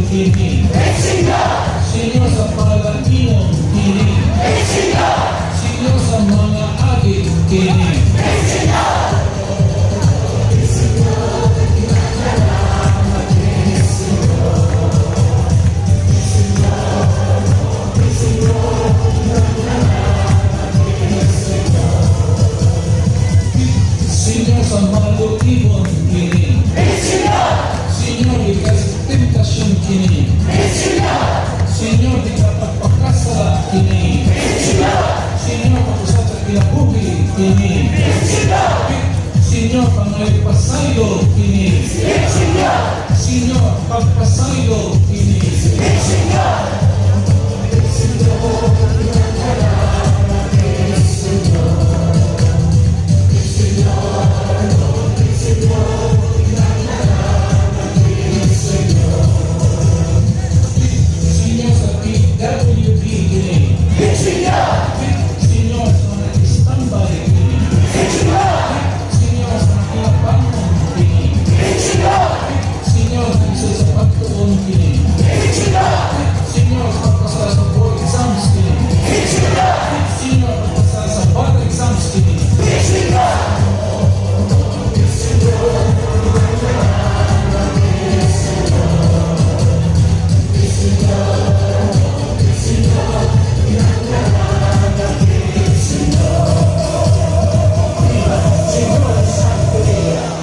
kini. Senyor sa palatinong kini. Senyor sa mga agit kini. Senyor sa malutibon kini. Senyor di kasih tentasyon kini. Senyor di kapagpakasala kini. Senyor pagpusat sa kinabuhi kini. Senyor pangaypasaylo kini. Senyor pagpasaylo kini. Senyor sa PWD kini. Senyor sa nag-standby kini. Senyor sa nakilabangon kini. Senyor sa pagtuon kini. Senyor sa pagpasala sa board exams kini. Senyor pagpasala sa bar exams kini.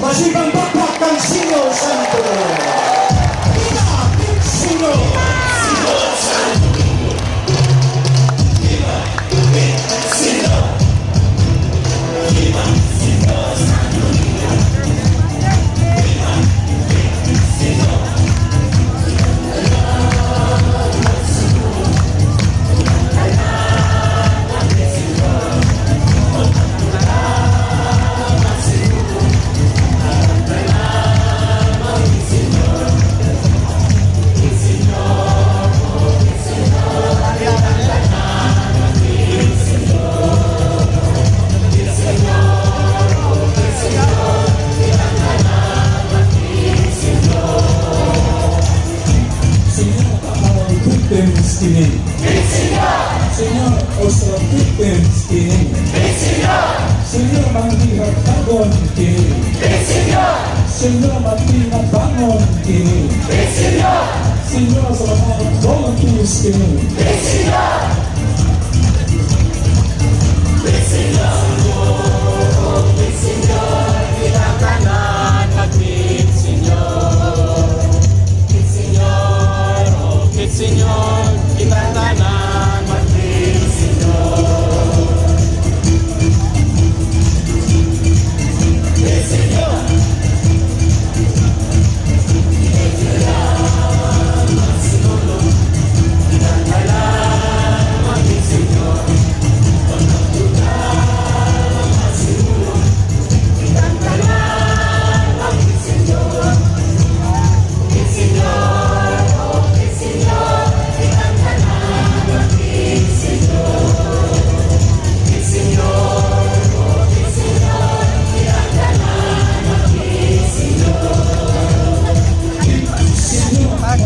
Masibang bakbak ng Sino Santo. Sino Santo. Kini. Senyor Osra Victims kini. Senyor Mandihat Tagon kini. Senyor Mandihat Bangon kini. Senyor sa mga volunteers kini. Senyor, kita tanan maging Senyor. Senyor.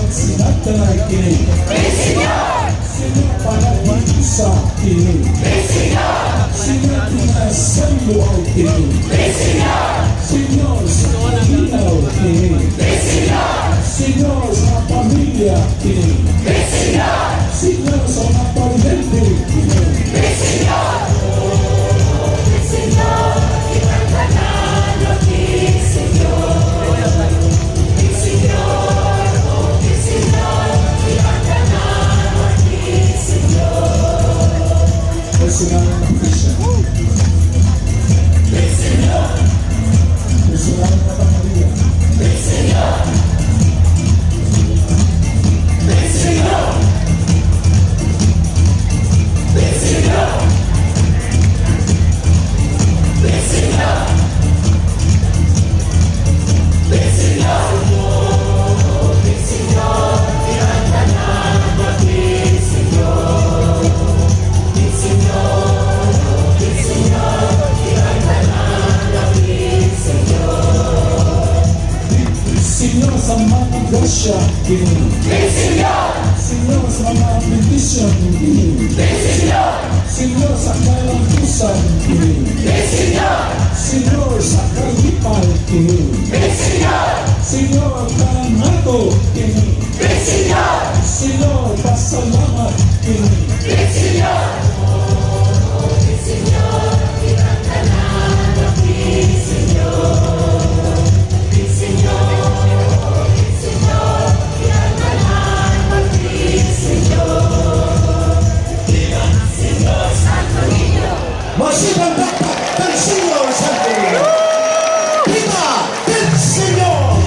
Sinatay kini. Senyor Panagisa kini. Senyor Pinasaylo ay kini. Senyor sa Pinaw kini. Senyor sa pamilya kini. Senyor sa mga presidente kini. Personal Christian. Personal Maria. Senyor sa mga bendisyon kini. Senyor sa kalampusan kini. Senyor sa kalipay kini. Senyor kanato kini. Senyor pasalamat kini. Masibang dapat ng Senyor Santo. Viva el Señor!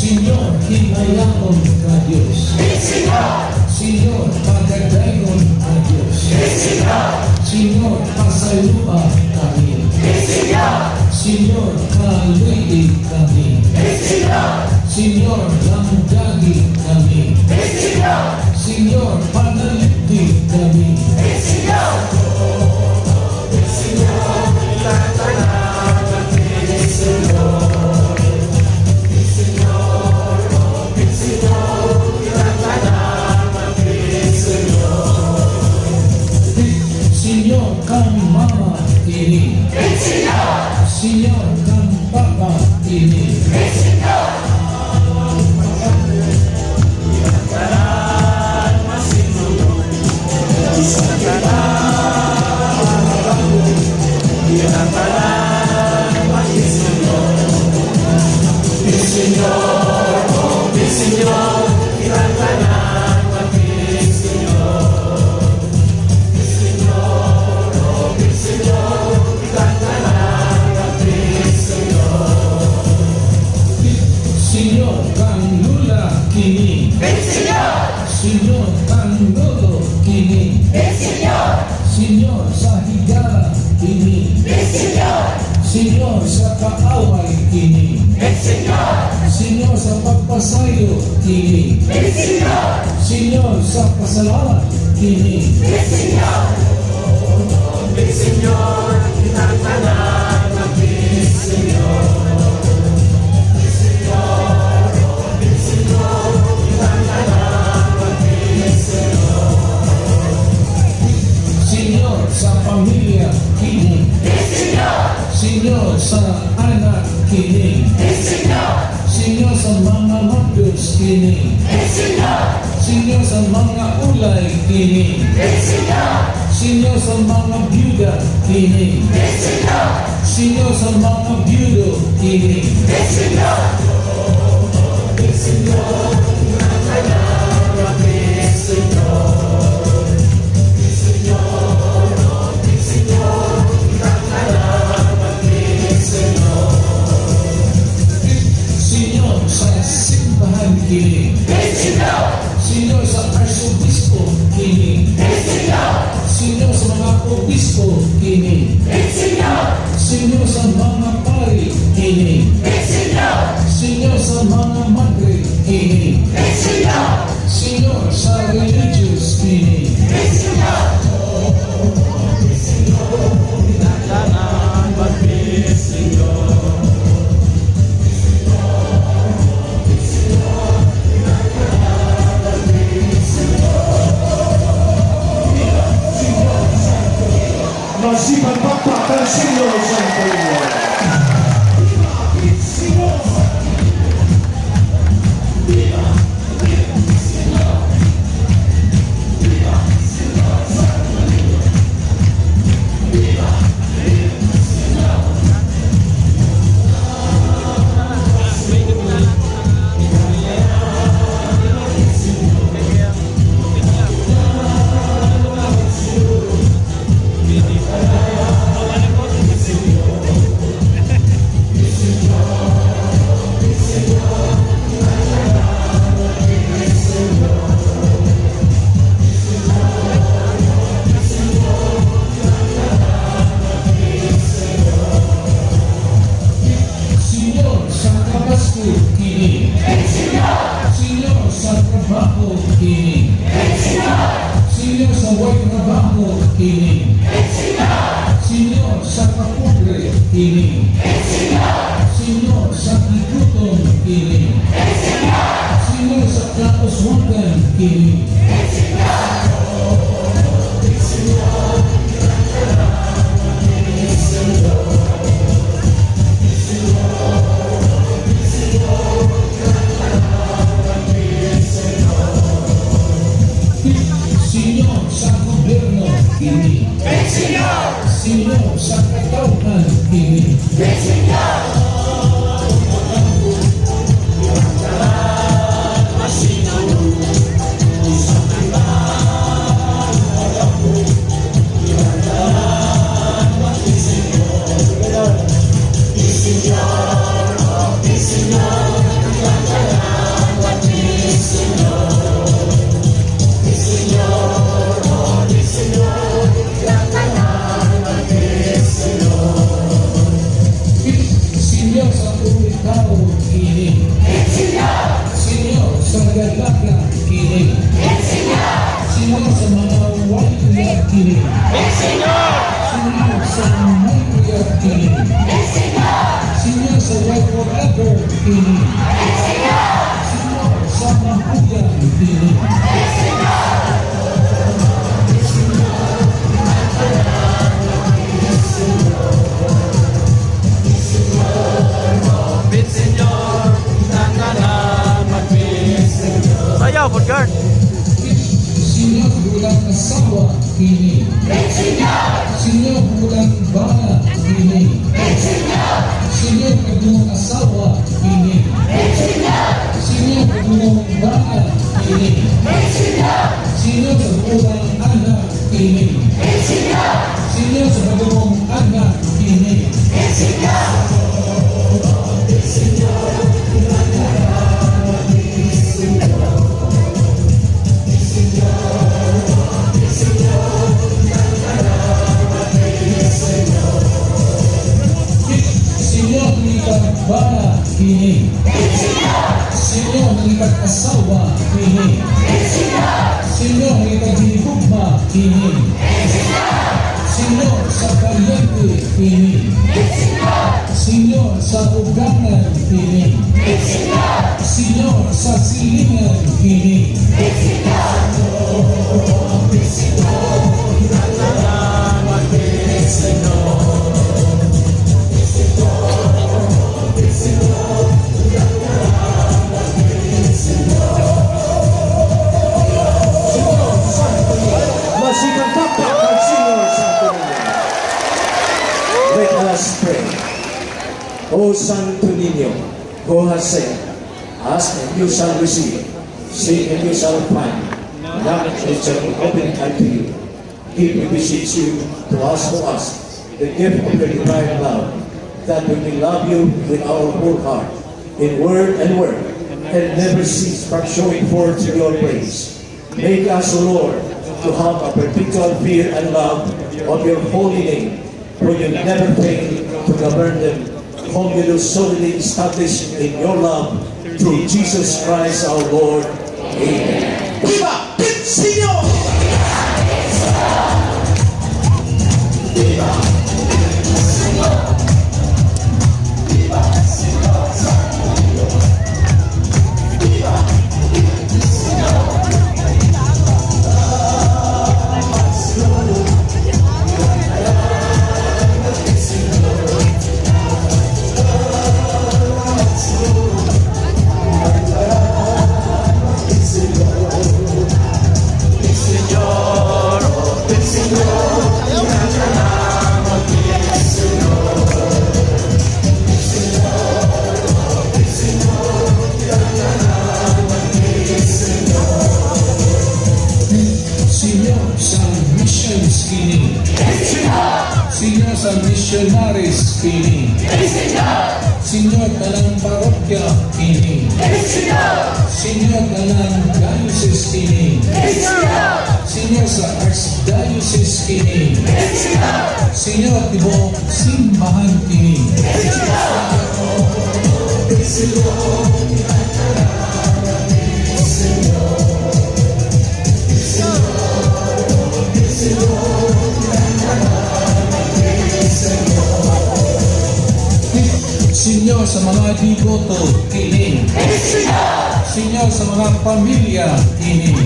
Senyor, hinayaon ka Diyos. Senyor, pagkadayon ka Diyos. Senyor, pasalupa kami. Senyor, kaluig kami. Senyor, lamdagi kami. Senyor, panaligdig kami. Senyor, kang mama kini. Senyor, kang papa kini. Senyor, kang lula kini. Senyor, kang lolo kini. Senyor, sa higala kini. Senyor, sa kaaway kini. Senyor, sa pagpasayo kini. Senyor, sa pasalamat kini. Senyor, sa pamilya kini. Senyor, sa anak kini. Senyor, sa mga magdos kini. Senyor, sa mga ulay kini. Senyor, sa mga byuda kini. Senyor, sa mga byudo kini. Senyor, sa simbahan kini. Senyor, sa arsobispo kini. Senyor, sa mga obispo kini. Senyor, sa mga pari kini. Senyor, sa mga madre kini. trabaho kini. Senyor sa way trabaho kini. Senyor sa kapobre kini. Senyor sa igutom kini. Senyor sa kauswagan kini. Senyor sa gobyerno kini. Senyor sa katauhan kini. Senyor sa pumitaw kini. Senyor sa galaga kini. Senyor sa mga waliya kini. Senyor sa mayroya kini. Senyor sa white forever kini. Senyor sa mahuya kini. Sayaw, Budgard. Senyor bulan asawa kini. Senyor bulan bana kini. Senyor kedua asawa kini. Senyor kedua bana kini. Senyor sebulan anak kini. Senyor sebulan anak kini. Senyor mengikat bana kini. Senyor mengikat asawa kini. Senyor mengikat hinihugma kini. Senyor sa karyente kini. Senyor sa ugangan kini. Senyor sa silingan kini. Masikang tapak ng Senyor Santo Niño. Let us pray. O Santo Niño, who has said, ask and you shall receive, seek and you shall find, knock and it shall be opened unto you. Give, we beseech you, to us for us, the gift of your divine love, that we may love you with our whole heart, in word and work, and never cease from showing forth your praise. Make us, O Lord, to have a perpetual fear and love of your holy name, for you never fail to govern them, whom you do solidly establish in your love, through Jesus Christ our Lord. Amen. Viva el Señor! Senyor sa missionaries kini. Senyor dalam parokya kini. Senyor dalam diocese kini. Senyor sa archdiocese kini. Senyor tibok simbahan kini. Senyor sa mga diboto kini. Senyor sa mga pamilya kini.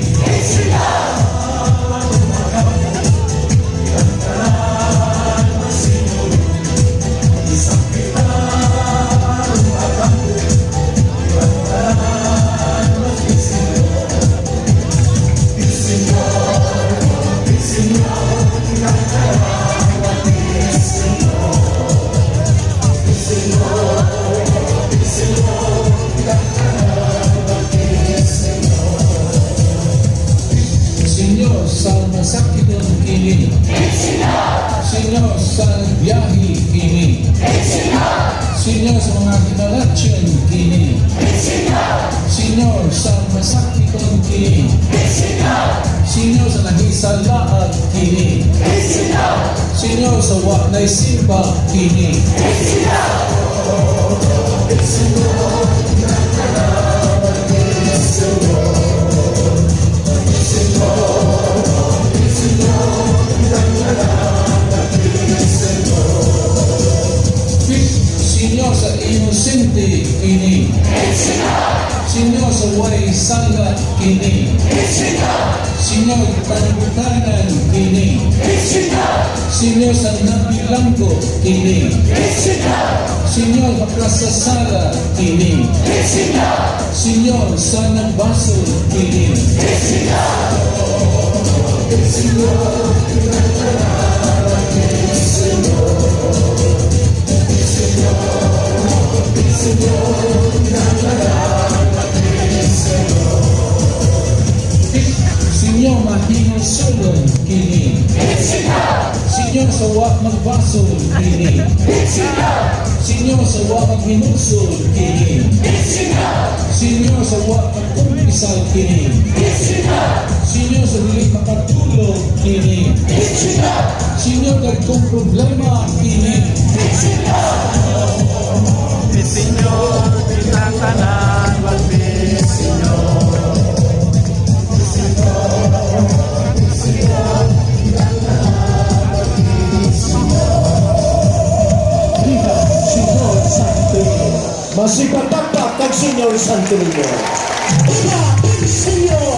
Senyor sa masakitan kini. Senyor sa biyahe kini. Senyor sa mga kinalatsyan kini. Senyor sa masakitan kini. Senyor sa nahisalaat kini. Senyor sa waknay simba kini. Senyor sa inosente kini. Senyor sa way salat kini. Senyor panagutanan kini. Senyor sa nabilanggo kini. Senyor makasasala kini. Senyor sa nagbasol kini. Senyor mahinusulon kini. Senyor sa wak magbasol kini. Senyor sa wak maghinusul kini. Senyor sa wak magkumpisal kini. Senyor sa dili makatulog kini. Senyor dagkong problema kini. Senyor, tinatanan, walbi, Senyor. Viva Senyor Santo Niño. Masipatakpak kag Senyor Santo Niño. Viva Senyor!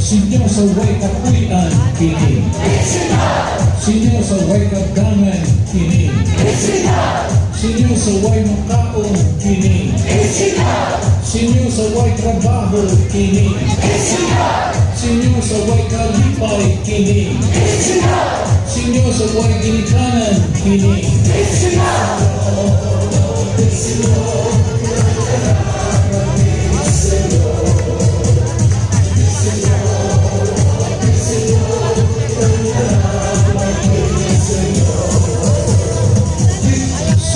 Senyor sa way kapuyan kini. Senyor sa way kagdaman kini. Senyor sa way makaon kini. Senyor sa way trabaho kini. Senyor sa way kalipay kini. Senyor sa way ginikanan kini.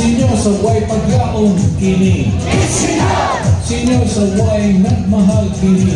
Senyor sa way paglaom kini. Senyor sa way nagmahal kini.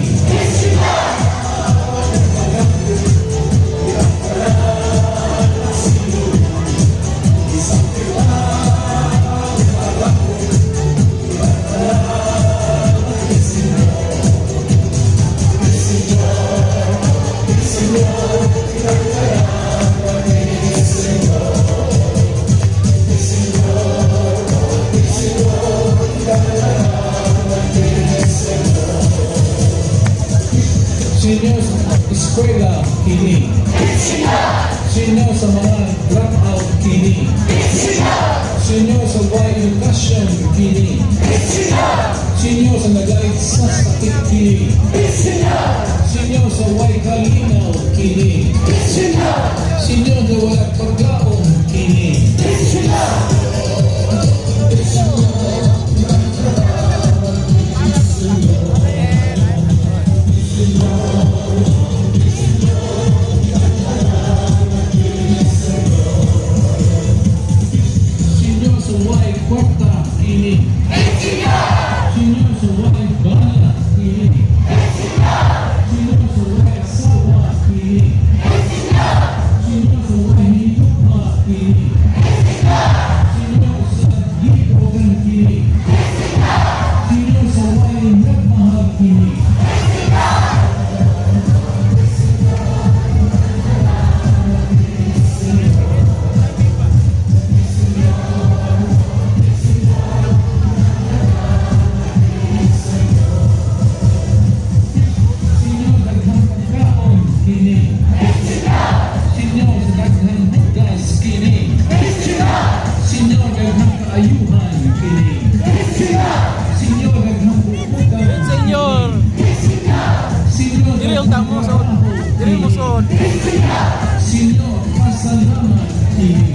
Senyor sa eskwela kini. Senyor sa mga dropout kini. Senyor sa way edukasyon kini. Senyor sa nagait sa sakit kini. Senyor sa way kalinaw kini. Senyor na wala paglaong kini. Diri mo son. Senyor, pasalamat kini.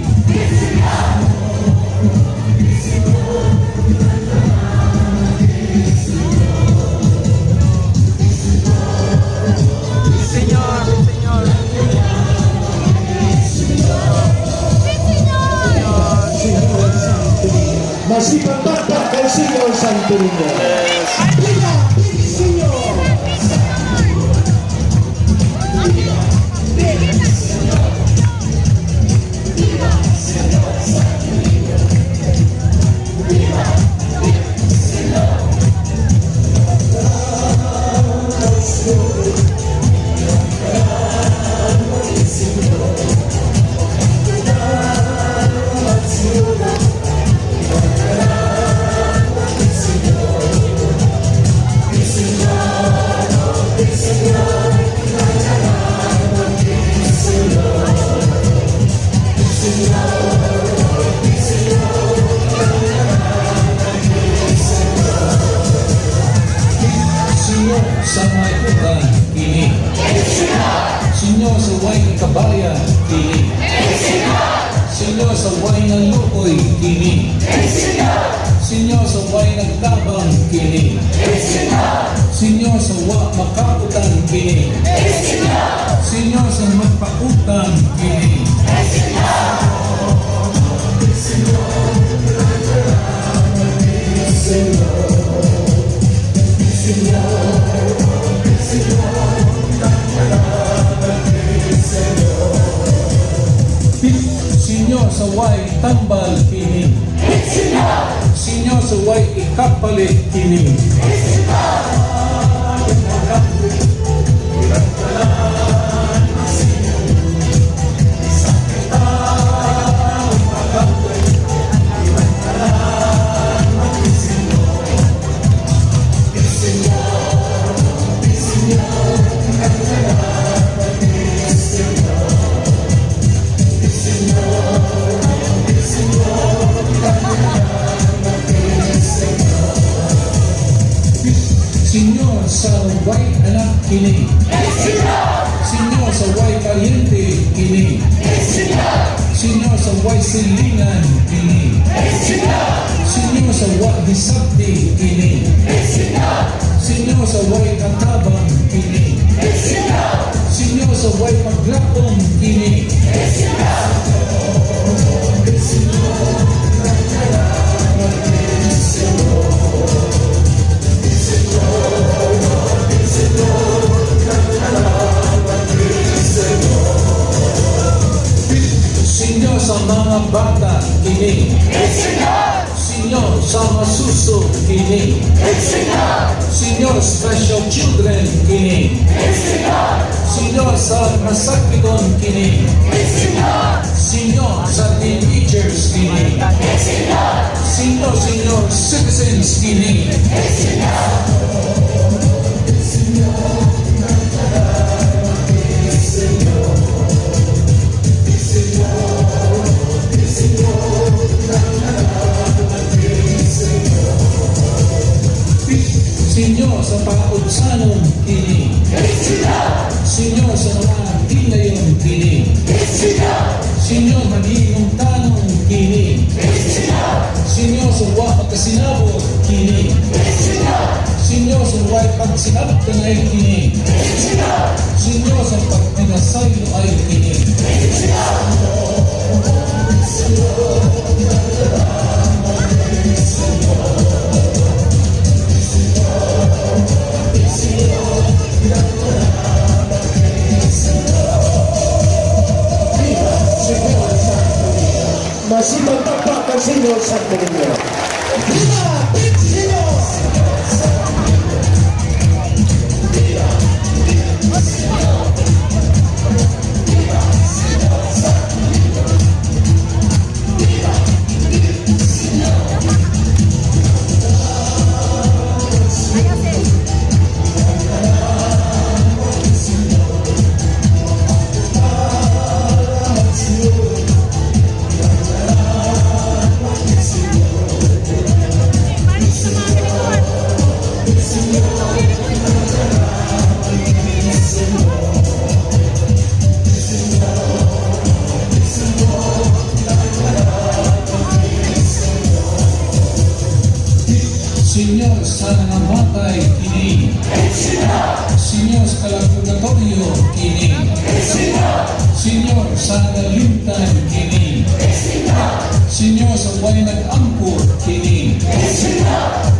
Senyor, Senyor. Masipag bakbak kay Senyor Santo Niño. Yes. Viva Senyor! Senyor, sa may uban kini. Senyor, sa way ng kabayan kini. Senyor, sa way ng lukoy kini. Senyor, sa way ng tabang kini. Senyor, sa wa makaputan kini. Senyor, sa magpautang kini. Senyor, sa way tambal kini. Senyor, sa way ikapalit kini. Senyor, sa way anak kini. Senyor, sa way kalyente kini. Senyor, sa way silingan kini. Senyor, sa way disapti kini. Senyor, sa way katabang kini. Senyor, sa way paglakong kini. Senyor, sa mga bata kini. Senyor, sa masuso kini. Senyor, special children kini. Senyor, sa nasakidon kini. Senyor, sa teenagers kini. Senyor, senior citizens kini. Senyor, sa pautsanon kini. Senyor, sa mga tinayon kini. Senyor, magiging tanong kini. Senyor, sa wa pagkasinabot kini. Senyor, sa wa pagsinabot ay kini. Senyor, sa pagpinasaylo ay kini. Masipag bakbak kay Senyor Santo Niño. Viva Senyor! sa nalimtan kini. Senyor sa way nag-ampo kini.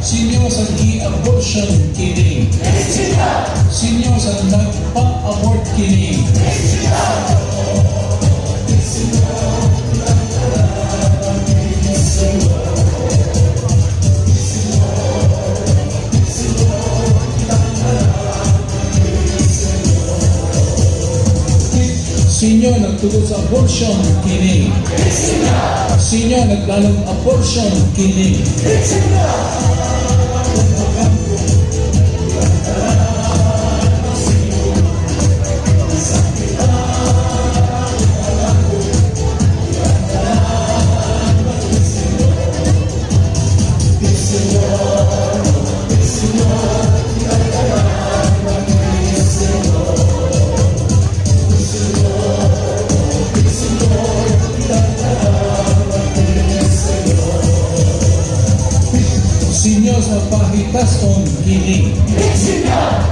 Senyor sa i-abortion kini. Senyor sa nagpa-abort kini. Senyor nagtugod sa abortion kini. Senyor naglalong abortion kini. Senyor sa pahitason kini.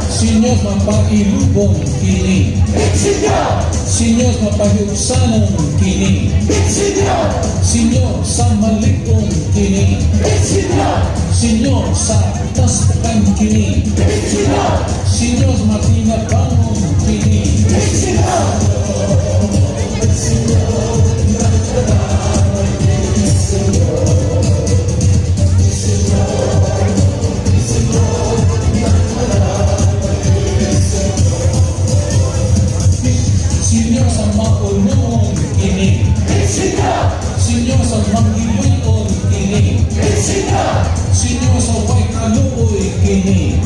Senyor sa pailubong kini. Senyor sa pahiusanon kini. Senyor sa malikong kini. Senyor sa taspakan kini. Senyor sa matinabangon kini. Senyor sa maunong kini. Senyor sa mangibuyon kini. Senyor sa way kaluoy kini.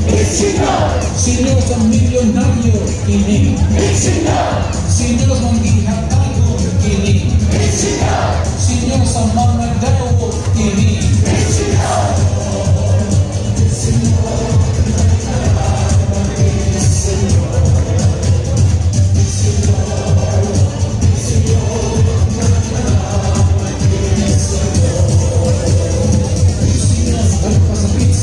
Senyor sa milyonaryo kini. Senyor sa manghihatagon kini. Senyor sa mga dawo kini.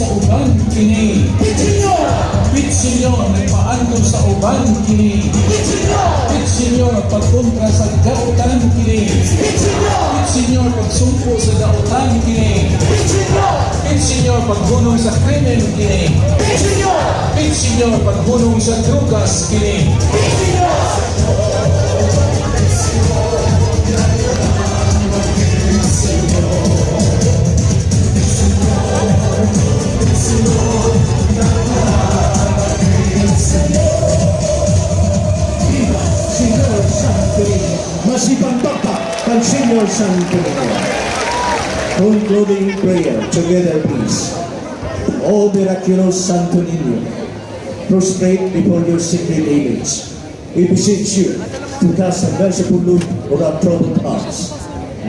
Sa uban kini. Pit Senyor nagpaandong sa uban kini. Pit Senyor pagkontra sa dautan kini. Pit Senyor pagsumpo sa dautan kini. Pit Senyor paghunong sa krimen kini. Pit Senyor paghunong sa drogas kini. Señor Santo Niño, masipang papa ng Señor Santo Niño. Concluding prayer together, please. O miraculous Santo Niño, prostrate before your sacred image. We beseech you to cast a merciful look on our troubled hearts.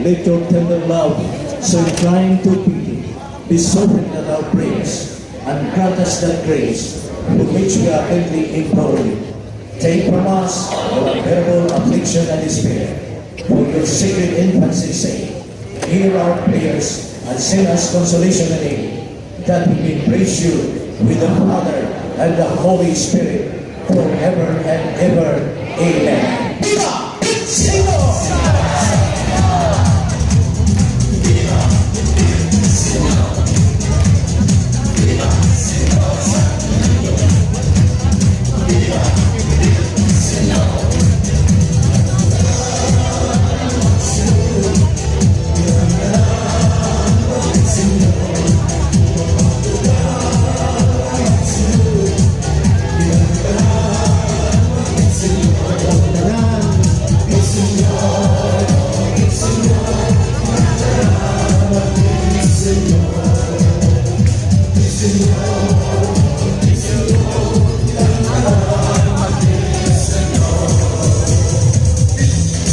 Let your tender love, so inclined to pity, be softened at our prayers, and grant us that grace to which we are early imploring. Take from us our unbearable affliction and despair. For your sacred infancy's sake, hear our prayers and send us consolation and aid, that we may praise you with the Father and the Holy Spirit forever and ever. Amen. Viva Señor!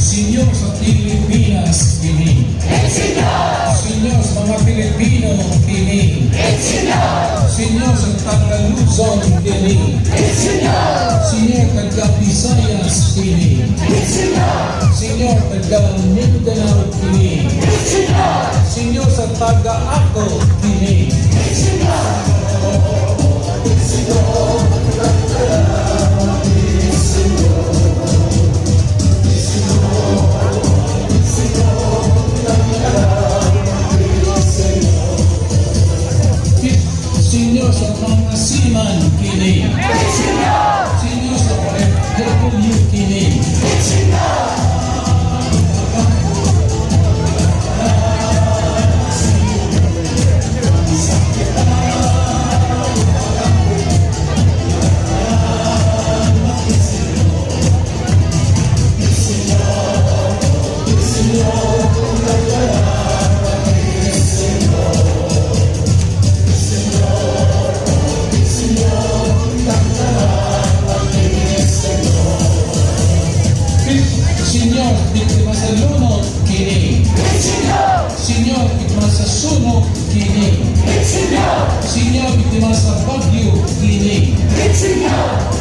Senyor sa Pilipinas kini. Senyor sa mga Pilipino kini. Senyor sa taga Luzon kini. Senyor taga Visayas kini. Senyor taga Mindanao kini. Senyor sa taga Ako kini. kini. Signor, biktima sa lunod kini. Signor, biktima sa sunog kini. Signor, biktima sa bagyo kini.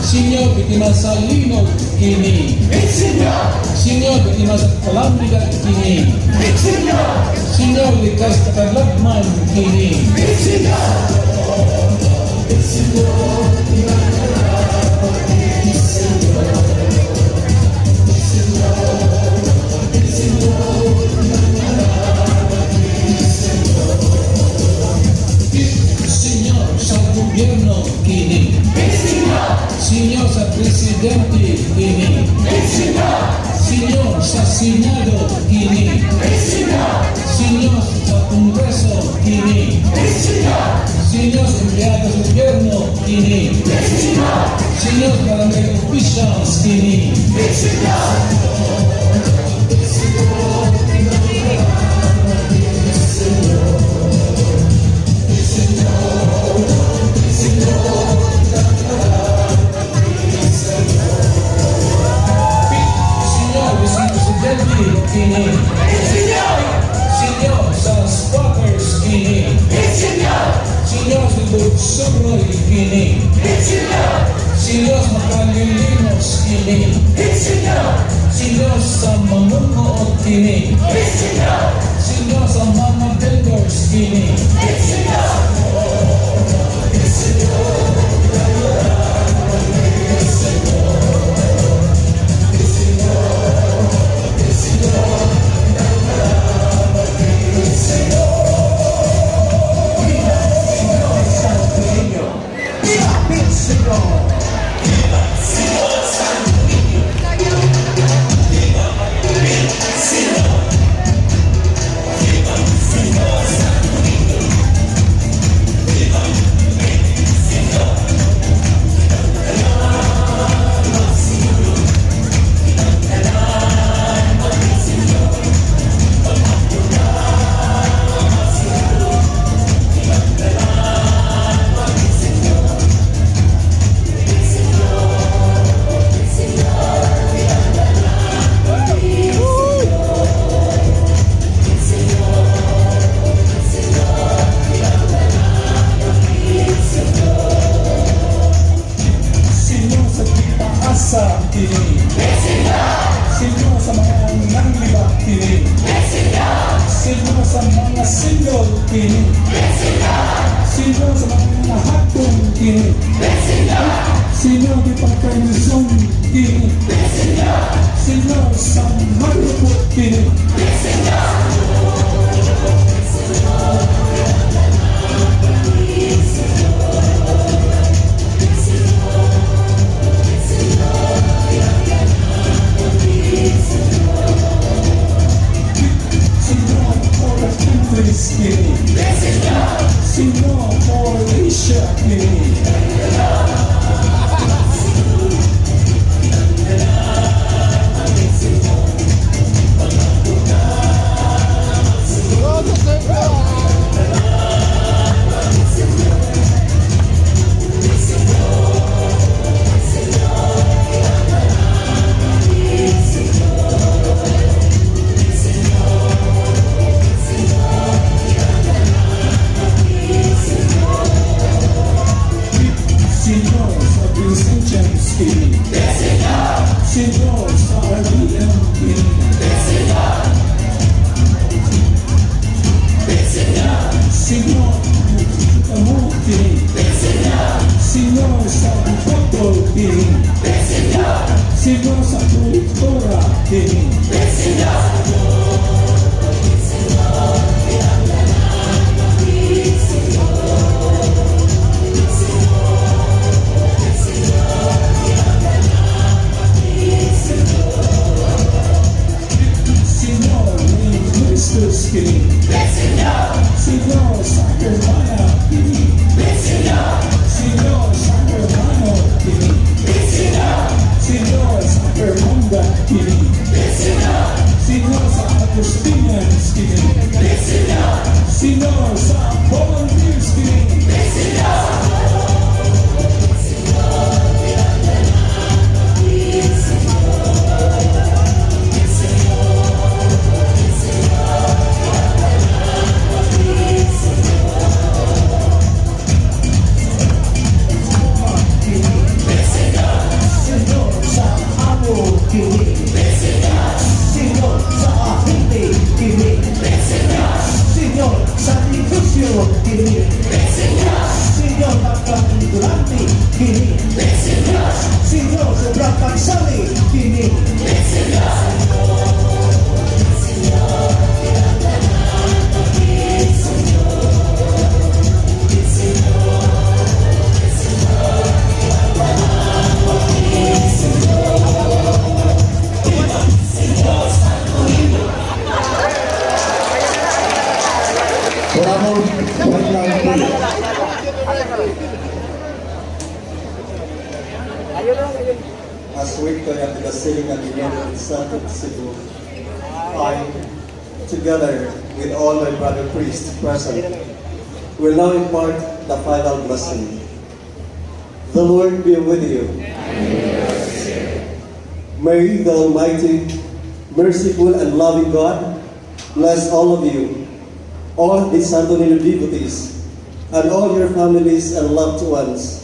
Signor, biktima sa linog kini. Signor, biktima sa kalamidad kini. Signor, likas sa kalagman kini. Signor, sa gobyerno kini. Signor, sa presidente kini. Signor, sa Senado kini. Signor, sa Kongreso kini. Signor, sa empleyado sa gobyerno kini. Signor, sa barangay officials kini. Signor, Vice Presidente kini. Signor, sa squatters kini. Signor, sa Suroy kini. Signor, sa Makalilinos kini. Signor, sa Mangunood kini. Signor, sa mga vendors kini. Sa kini. Signor, sa mga nanglibak kini. Signor, sa mga single kini. Signor, sa mga hatong kini. Signor, di pagkainusong kini. Signor, sa marupot kini. Signor, for Asia kini. Signor, sa Caribbean kini. Signor, Amo kini. Signor, sa Bukotol kini. Signor, sa Kultura kini. Senyor sa volunteers kini. Senyor sa amo kini. Senyor sa ahente kini. Senyor sa negosyo kini. Senyor pagkakindurante kini. Senyor sa pagkagsali kini. Por amor, As victory at the ceiling at the end of the Santo Cebu, I, together with all my brother priests present, will now impart the final blessing. The Lord be with you. May the Almighty, merciful and loving God bless all of you, all the Santo Niño devotees, and all your families and loved ones.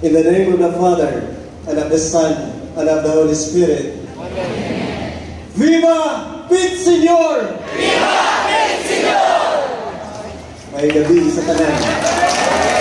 In the name of the Father, and of the Son, and of the Holy Spirit. Amen. Viva Pit Señor! Viva Pit Señor! May gabi sa tanan.